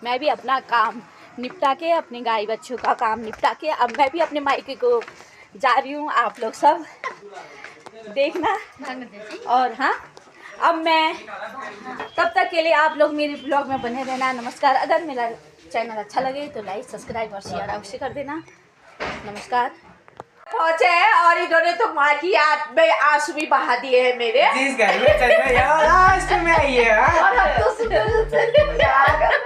मैं भी अपना काम निपटा के, अपने गाय बच्चों का काम निपटा के अब मैं भी अपने मायके को जा रही हूँ। आप लोग सब देखना। और हाँ, अब मैं तब तक के लिए आप लोग मेरे ब्लॉग में बने रहना। नमस्कार। अगर मेरा चैनल अच्छा लगे तो लाइक, सब्सक्राइब और शेयर अवश्य कर देना। नमस्कार। पहुंचे हैं और इन्होंने तो माँ की याद में आंसू भी बहा दिए हैं मेरे। जिस घर में चलना यार लास्ट में आई है। और अब तो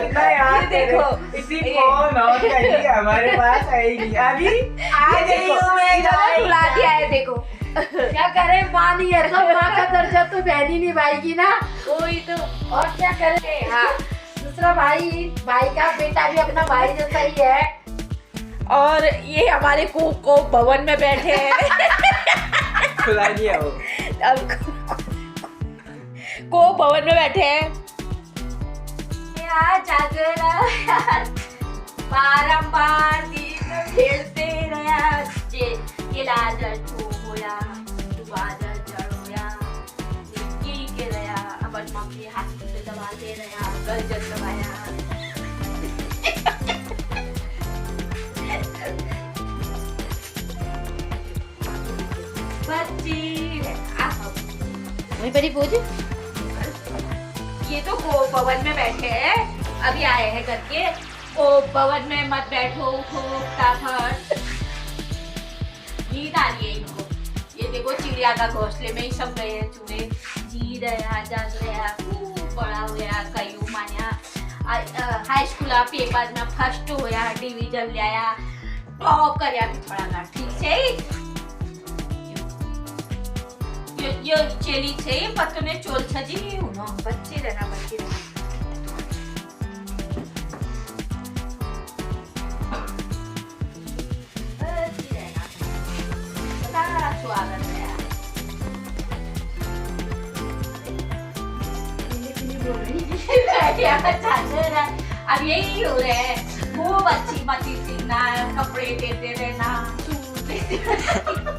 कितना याद देखो, इसी फोन ऑन करिए हमारे पास आएगी अभी आ गई हूँ मैं। इन्होंने बुला दिया है। देखो क्या करे, माँ नहीं है तो माँ का दर्जा तो बहन ही निभाएगी ना। वही तो। और क्या करे। हाँ, दूसरा भाई का बेटा भी अपना भाई जैसा ही है। और ये हमारे को भवन में बैठे हैं। खुला दिया वो अब को भवन में बैठे हैं। यार जागरा यार, बारंबार दिन खेलते रहा ये लाजर छो होया बाजर जड़ होया की के रहा अपन मम्मी हाथ से दबाते रहा गलजन दबाया। वहीं पर ही पूछ। ये तो को भवन में बैठे हैं, अभी आए हैं करके। को भवन में मत बैठो, उठो फटाफट। नींद आ रही है इनको। ये देखो चिड़िया का घोंसले में ही सब गए हैं चूहे। जी रहा जाग रहा खूब बड़ा हुआ कई मानिया हाई स्कूल पेपर में फर्स्ट होया, डिवीजन लिया, टॉप करया थोड़ा ठीक है। यो चेली छे पत्तोने चोल छजी हुनो बच्चे रहना बच्चे रहना। बड़ा स्वागत है। क्या चल रहा है अब यही हो रहा है। खूब अच्छी मची सीखना, कपड़े देते रहना, सूट देते रहना।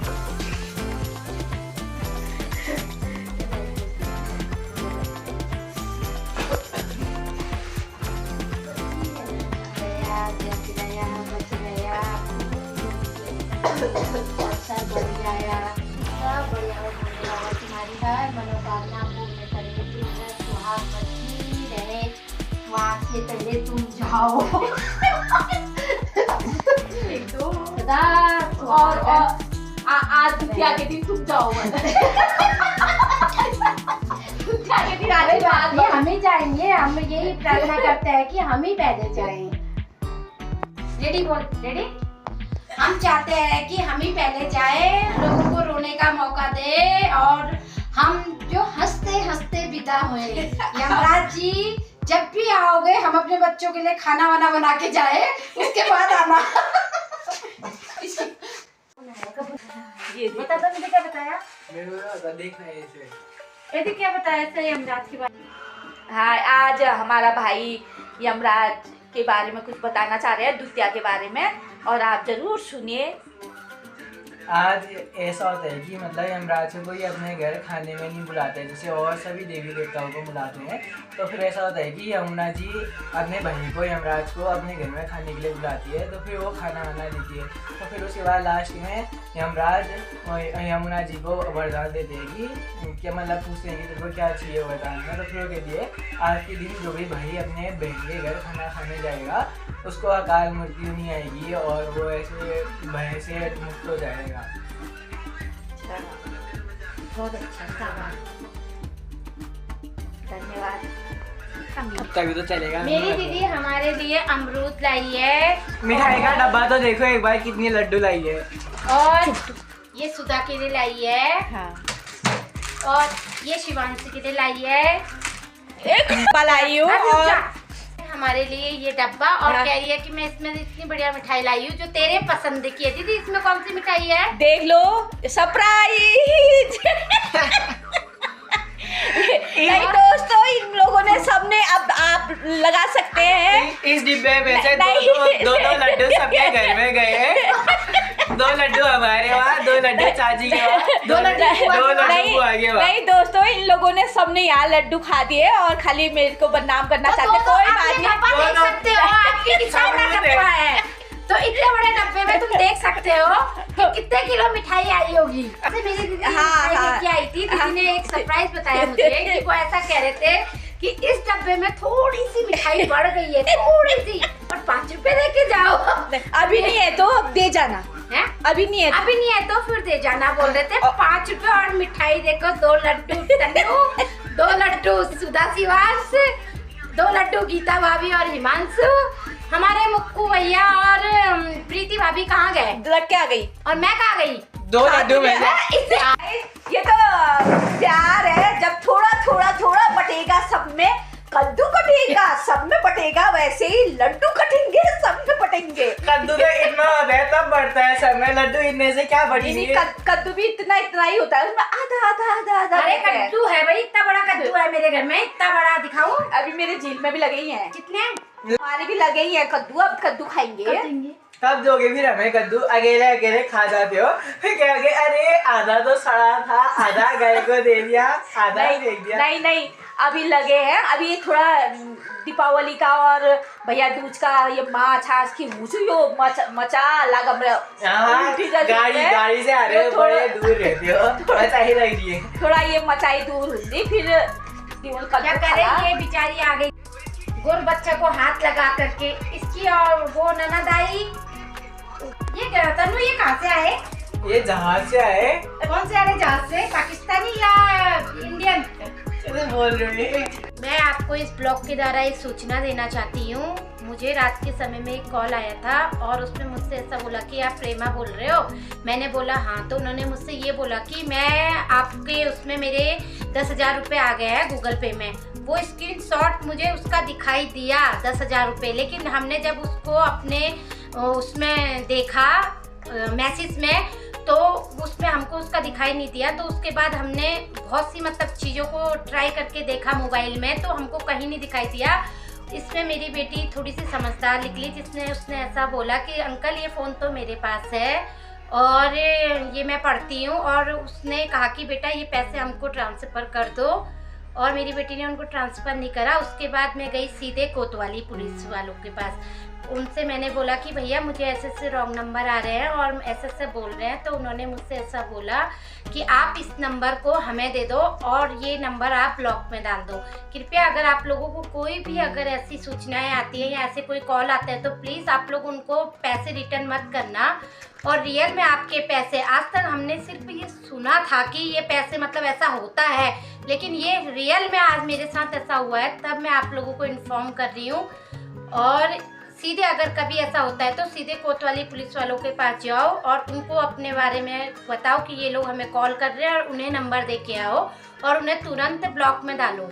तुम्हारी हर मनोकामना पूर्ण करेगी। सुहाग बची रहे, वहाँ से पहले तुम जाओ। और आज दुतिया के दिन तुम जाओ। दुतिया के दिन आगे हम ही जाएंगे। हम यही प्रार्थना करते हैं कि हम ही पहले जाएं। रेडी बोल, रेडी। हम चाहते हैं कि हम ही पहले जाए, लोगों को रोने का मौका दे और हम जो हंसते हंसते विदा हुए। यमराज जी जब भी आओगे हम अपने बच्चों के लिए खाना वाना बना के जाए, उसके बाद आना। ये बता दो, मुझे क्या बताया? देखना है इसे। ये क्या बताया था यमराज के बारे में? हाँ, आज हमारा भाई यमराज के बारे में कुछ बताना चाह रहे हैं, द्वितीया के बारे में, और आप जरूर सुनिए। आज ऐसा होता है कि मतलब यमराज को कोई अपने घर खाने में नहीं बुलाते, जैसे और सभी देवी देवताओं को बुलाते हैं। तो फिर ऐसा होता है कि यमुना जी अपने बहन को यमराज को अपने घर में खाने के लिए बुलाती है। तो फिर वो खाना वाना देती है। तो फिर उसके बाद लास्ट में यमराज यमुना जी को वरदान देते हैं कि क्या मतलब पूछते हैं कि तेरे को क्या चाहिए वरदान में। तो फिर वो कहती है आज के दिन जो भी भाई अपने बहन के घर खाना खाने जाएगा उसको अकाल मृत्यु नहीं आएगी और वो ऐसे भय से मुक्त हो जाएगा। बहुत अच्छा, धन्यवाद। तभी तो चलेगा। मेरी दीदी हमारे लिए अमरूद लाई है। मिठाई का डब्बा तो देखो एक बार कितनी लड्डू लाई है। और ये सुधा के लिए लाई है। हाँ। और ये शिवांशी के लिए लाई है। एक लाई हूँ और हमारे लिए ये डब्बा। और कह रही है कि मैं इसमें इतनी बढ़िया मिठाई लाई हूँ जो तेरे पसंद की है। दीदी इसमें कौन सी मिठाई है? देख लो, सरप्राइज। नहीं दोस्तों, इन लोगों ने सबने, अब आप लगा सकते हैं इस डिब्बे में से दो लड्डू सबके घर में गए हैं। 2 लड्डू हमारे वहाँ, 2 लड्डू चाची के वहाँ, 2 लड्डू बुआ के वहाँ। नहीं दोस्तों, इन लोगों ने सबने यहाँ लड्डू खा दिए और खाली मेरे को बदनाम करना चाहते। कोई बात नहीं, डब्बे में तुम देख सकते हो कि कितने किलो मिठाई आई होगी। मेरी दीदी मिठाई लेके आई थी। दीदी ने एक सरप्राइज बताया मुझे कि वो ऐसा कह रहे थे कि इस डब्बे में थोड़ी सी मिठाई बढ़ गई है, थोड़ी सी, और 5 रुपए लेके जाओ। अभी नहीं है तो अब दे जाना है, अभी नहीं है अभी नहीं है तो फिर दे जाना बोल रहे थे। 5 रुपए और मिठाई देखो, 2 लड्डू तन्नू, 2 लड्डू सुधा शिवास, 2 लड्डू गीता भाभी और हिमांशु, हमारे मुक्कू भैया और प्रीति भाभी कहाँ गए? लग के आ गई और मैं कहाँ गई? 2 लड्डू में ये तो प्यार है। जब थोड़ा थोड़ा थोड़ा बटेगा सब में, कद्दू कटेगा सब में बटेगा, वैसे ही लड्डू कटेंगे सब में बटेंगे। कद्दू तो इतना होता है तब बढ़ता है सब में, लड्डू इतने से क्या बढ़ेंगे? कद्दू भी इतना ही होता है, उसमें आधा आधा आधा आधा। अरे कद्दू है भाई, इतना बड़ा कद्दू है मेरे घर में, इतना बड़ा दिखाऊं? अभी मेरे झील में भी लगे ही हैं। कितने? हमारे भी लगे ही हैं कद्दू। अब कद्दू खाएंगे। कब दोगे फिर हमें कद्दू? अकेले अकेले खा जाते हो, फिर कहोगे अरे आधा तो सड़ा था, आधा गाय को दे दिया, आधा ही दे दिया। नहीं अभी लगे हैं। अभी ये थोड़ा दीपावली का और भैया दूज का ये माँ छाछ की मुझे मचा लागम गाड़ी से आ रहे हो, बड़े दूर रहते हो, मचाई लग रही है। थोड़ा ये मचाई दूर हुई, फिर क्या करे, ये बेचारी आ गई गुर बच्चा को हाथ लगा करके। इसकी और वो ननद आई। ये क्या तनु, ये कहाँ से आए? ये जहाज से आए। कौन से आए जहाज से? पाकिस्तानी या इंडियन? बोल रही है। मैं आपको इस ब्लॉग के द्वारा एक सूचना देना चाहती हूँ। मुझे रात के समय में एक कॉल आया था और उसमें मुझसे ऐसा बोला कि आप प्रेमा बोल रहे हो। मैंने बोला हाँ, तो उन्होंने मुझसे ये बोला कि मैं आपके उसमें मेरे 10,000 रुपये आ गए हैं गूगल पे में। वो स्क्रीनशॉट मुझे उसका दिखाई दिया 10,000 रुपये, लेकिन हमने जब उसको अपने उसमें देखा मैसेज में तो उसमें हमको उसका दिखाई नहीं दिया। तो उसके बाद हमने बहुत सी मतलब चीज़ों को ट्राई करके देखा मोबाइल में, तो हमको कहीं नहीं दिखाई दिया। इसमें मेरी बेटी थोड़ी सी समझदार निकली, जिसने उसने ऐसा बोला कि अंकल ये फ़ोन तो मेरे पास है और ये मैं पढ़ती हूँ, और उसने कहा कि बेटा ये पैसे हमको ट्रांसफ़र कर दो, और मेरी बेटी ने उनको ट्रांसफ़र नहीं करा। उसके बाद मैं गई सीधे कोतवाली पुलिस वालों के पास। उनसे मैंने बोला कि भैया मुझे ऐसे रॉन्ग नंबर आ रहे हैं और ऐसे बोल रहे हैं। तो उन्होंने मुझसे ऐसा बोला कि आप इस नंबर को हमें दे दो और ये नंबर आप ब्लॉक में डाल दो। कृपया अगर आप लोगों को कोई भी अगर ऐसी सूचनाएं आती हैं या ऐसे कोई कॉल आते हैं तो प्लीज़ आप लोग उनको पैसे रिटर्न मत करना। और रियल में आपके पैसे, आज तक हमने सिर्फ ये सुना था कि ये पैसे मतलब ऐसा होता है, लेकिन ये रियल में आज मेरे साथ ऐसा हुआ है, तब मैं आप लोगों को इन्फॉर्म कर रही हूँ। और सीधे अगर कभी ऐसा होता है तो सीधे कोतवाली पुलिस वालों के पास जाओ और उनको अपने बारे में बताओ कि ये लोग हमें कॉल कर रहे हैं, और उन्हें नंबर दे के आओ और उन्हें तुरंत ब्लॉक में डालो।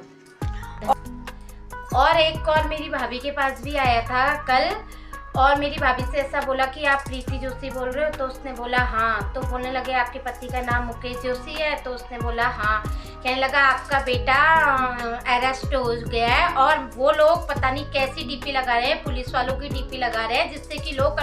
और एक कॉल मेरी भाभी के पास भी आया था कल, और मेरी भाभी से ऐसा बोला कि आप प्रीति जोशी बोल रहे हो? तो उसने बोला हाँ। तो बोलने लगे आपके पति का नाम मुकेश जोशी है? तो उसने बोला हाँ। कहने लगा आपका बेटा अरेस्ट हो गया है, और वो लोग पता नहीं कैसी डीपी लगा रहे हैं, पुलिस वालों की डीपी लगा रहे हैं, जिससे कि लोग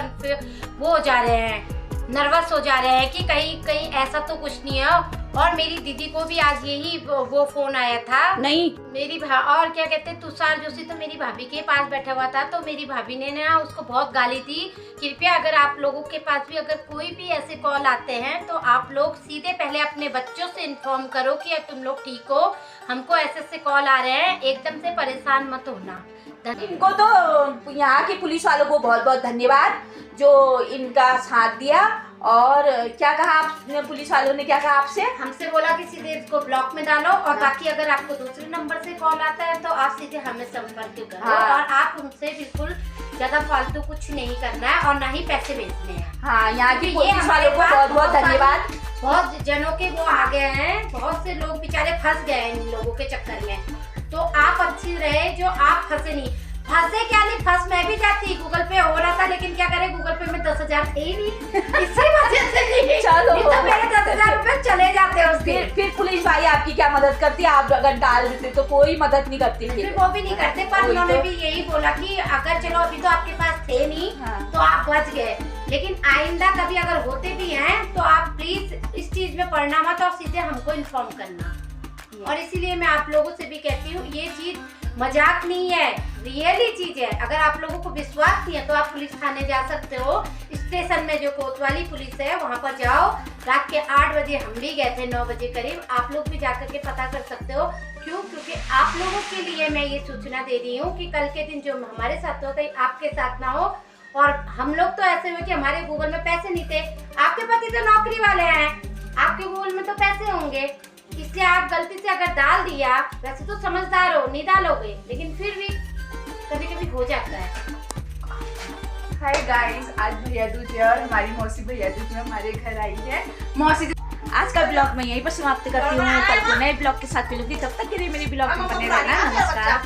वो हो जा रहे हैं, नर्वस हो जा रहे हैं कि कहीं ऐसा तो कुछ नहीं है। और मेरी दीदी को भी आज यही वो फोन आया था। नहीं मेरी और क्या कहते हैं, तुषार जोशी तो मेरी भाभी के पास बैठा हुआ था, तो मेरी भाभी ने ना उसको बहुत गाली दी। कृपया अगर आप लोगों के पास भी अगर कोई भी ऐसे कॉल आते हैं तो आप लोग सीधे पहले अपने बच्चों से इन्फॉर्म करो कि अब तुम लोग ठीक हो, हमको ऐसे कॉल आ रहे हैं, एकदम से परेशान मत होना। इनको तो यहाँ के पुलिस वालों को बहुत बहुत धन्यवाद जो इनका साथ दिया। और क्या कहा आपने, पुलिस वालों ने क्या कहा आपसे? हमसे बोला कि सीधे इसको ब्लॉक में डालो, और बाकी अगर आपको दूसरे नंबर से कॉल आता है तो आप सीधे हमें संपर्क करो। और आप उनसे बिल्कुल ज्यादा फालतू कुछ नहीं करना है और ना ही पैसे भेजने हैं। हाँ, यहाँ के पुलिस वालों को बहुत बहुत धन्यवाद। बहुत जनों के वो आ गए हैं, बहुत से लोग बेचारे फंस गए हैं इन लोगों के चक्कर में। तो आप अच्छी रहे जो आप फंसे नहीं। फंसे क्या नहीं, फंस मैं भी जाती, गूगल पे हो रहा था, लेकिन क्या करे गूगल पे में 10,000 थे ही नहीं, इसी वजह से नहीं। चलो तो मेरे 10,000 रुपए चले जाते हैं उसके। फिर पुलिस भाई आपकी क्या मदद करती है? आप अगर डाल देते तो कोई मदद नहीं करती। फिर वो भी नहीं करते, पर उन्होंने भी यही बोला कि अगर चलो अभी तो आपके पास थे नहीं तो आप बच गए, लेकिन आइंदा कभी अगर होते भी हैं तो आप प्लीज इस चीज में पड़ना मत और सीधे हमको इन्फॉर्म करना। और इसीलिए मैं आप लोगों से भी कहती हूँ, ये चीज मजाक नहीं है, रियली चीज है। अगर आप लोगों को विश्वास नहीं है तो आप पुलिस थाने जा सकते हो। स्टेशन में जो कोतवाली पुलिस है वहाँ पर जाओ। रात के 8 बजे हम भी गए थे, 9 बजे करीब। आप लोग भी जाकर के पता कर सकते हो। क्यों? क्योंकि आप लोगों के लिए मैं ये सूचना दे रही हूँ कि कल के दिन जो हमारे साथ हो कहीं आपके साथ ना हो। और हम लोग तो ऐसे हुए कि हमारे गूगल में पैसे नहीं थे। आपके पति तो नौकरी वाले हैं, आपके गूगल में तो पैसे होंगे, इसलिए आप गलती से अगर डाल दिया। वैसे तो समझदार हो, नहीं डालोगे, लेकिन फिर भी कभी कभी हो जाता है। हाय गाइस, आज भैया दूज है और हमारी मौसी भैया दूज में हमारे घर आई है। मौसी आज का ब्लॉग मैं यहीं पर समाप्त करती हूँ। कल को नए ब्लॉग के साथ मिलूंगी, तब तक के लिए मेरी ब्लॉग में बने रहना। नमस्कार।